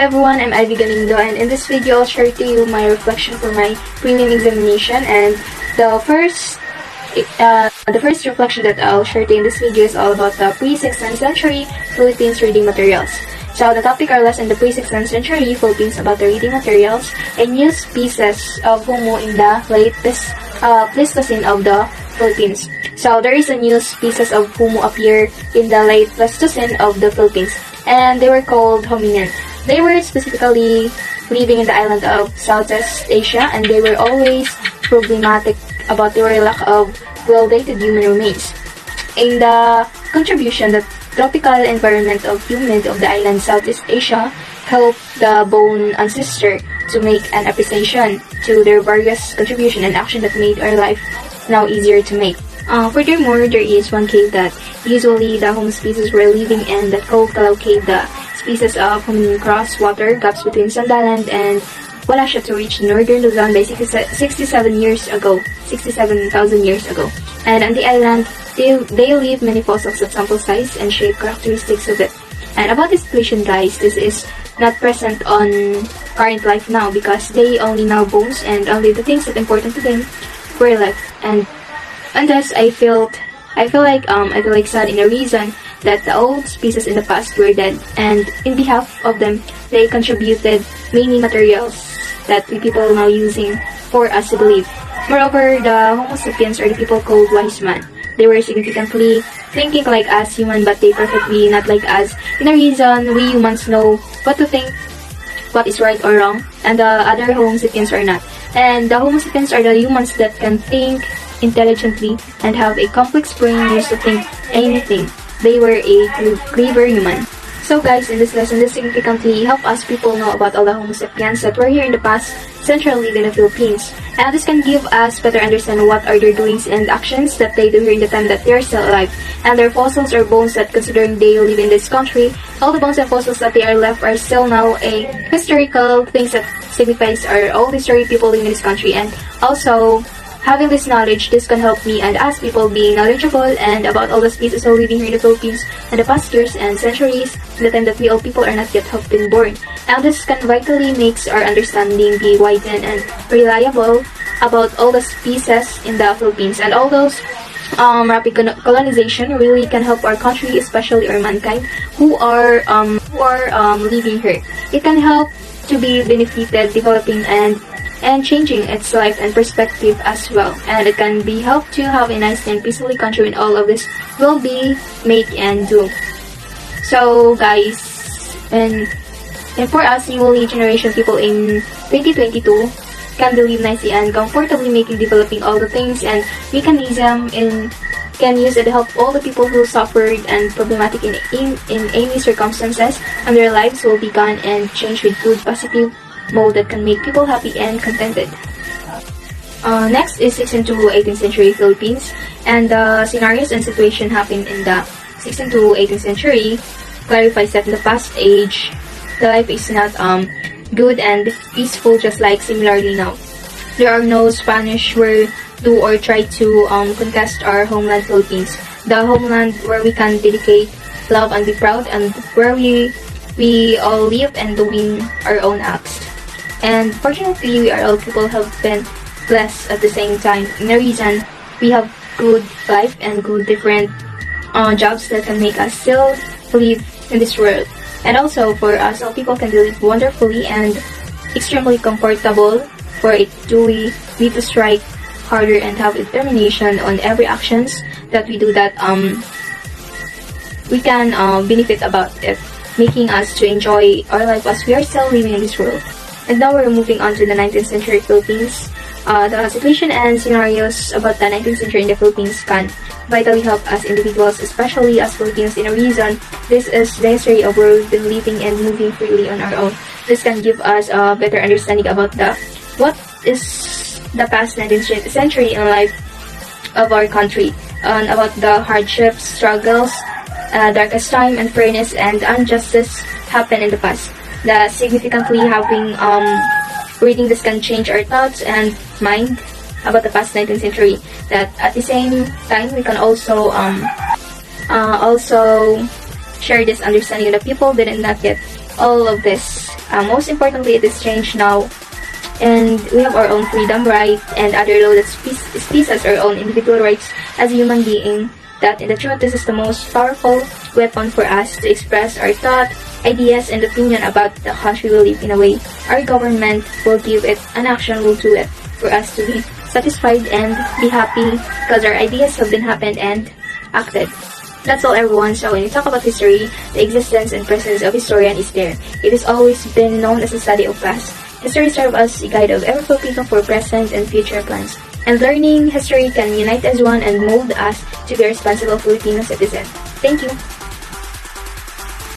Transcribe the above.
everyone, I'm Ivy Galindo, and in this video I'll share to you my reflection for my prelim examination. And the first reflection that I'll share to you in this video is all about the pre-16th century Philippines reading materials. So the topic are less in the pre-16th century Philippines about the reading materials and new species of Homo in the late Pleistocene of the Philippines. So there is a new species of Homo appear in the late Pleistocene of the Philippines, and they were called hominids. They were specifically living in the island of Southeast Asia, and they were always problematic about their lack of well-dated human remains. In the contribution, the tropical environment of humid of the island Southeast Asia helped the bone ancestor to make an appreciation to their various contribution and action that made our life now easier to make. Furthermore, there is one cave that usually the Homo species were living in, that called Calao Cave. The species of hominin cross water gaps between Sandaland and Walasha to reach northern Luzon by 67,000 years ago. And on the island, they leave many fossils of sample size and shape characteristics of it. And about this situation, guys, this is not present on current life now because they only know bones and only the things that are important to them were left. And thus I feel like sad in the reason that the old species in the past were dead, and in behalf of them they contributed many materials that we people are now using for us to believe. Moreover, the Homo sapiens are the people called wise man. They were significantly thinking like us human, but they perfectly not like us. In a reason, we humans know what to think, what is right or wrong, and the other Homo sapiens are not. And the Homo sapiens are the humans that can think intelligently and have a complex brain used to think anything. They were a clever human. So guys, in this lesson, this significantly help us people know about all the Homo sapiens that were here in the past century in the Philippines. And this can give us better understand what are their doings and actions that they do here in the time that they are still alive. And their fossils or bones that considering they live in this country, all the bones and fossils that they are left are still now a historical things that signifies our old history people living in this country. And also, having this knowledge, this can help me and us people being knowledgeable and about all the species of living here in the Philippines in the past years and centuries, in the time that we all people are not yet have been born. And this can vitally makes our understanding be widened and reliable about all the species in the Philippines. And all those rapid colonization really can help our country, especially our mankind who are living here. It can help to be benefited, developing and changing its life and perspective as well. And it can be helped to have a nice and peacefully country when all of this will be made and do. So guys, and for us newly generation people in 2022 can live nicely and comfortably making developing all the things and mechanism and can use it to help all the people who suffered and problematic in any circumstances, and their lives will be gone and changed with good positive mode that can make people happy and contented. Next is 16th to 18th century Philippines, and the scenarios and situation happened in the 16th to 18th century clarifies that in the past age, the life is not good and peaceful just like similarly now. There are no Spanish who do or try to conquest our homeland Philippines, the homeland where we can dedicate, love and be proud, and where we all live and doing our own acts. And fortunately, we are all people have been blessed at the same time. In a reason, we have good life and good different jobs that can make us still live in this world. And also for us, all people can live wonderfully and extremely comfortable. For it, we need to strike harder and have determination on every actions that we do that we can benefit about it, making us to enjoy our life as we are still living in this world. And now we're moving on to the 19th century Philippines. The situation and scenarios about the 19th century in the Philippines can vitally help us individuals, especially as Filipinos, in a reason this is the history of where we've been living and moving freely on our own. This can give us a better understanding about what is the past 19th century in life of our country, and about the hardships, struggles, darkest time, unfairness, and injustice happened in the past. The significantly having reading this can change our thoughts and mind about the past 19th century. That at the same time we can also share this understanding that people did not yet all of this. Most importantly, it is changed now, and we have our own freedom, right, and other law that speaks us our own individual rights as a human being. That in the truth, this is the most powerful weapon for us to express our thought, ideas, and opinion about the country we live in. A way our government will give it, an action will do it for us to be satisfied and be happy because our ideas have been happened and acted. That's all, everyone. So when we talk about history, the existence and presence of historian is there. It has always been known as a study of past. History serves as a guide of every Filipino for present and future plans. And learning history can unite as one and mold us to be responsible Filipino citizens. Thank you.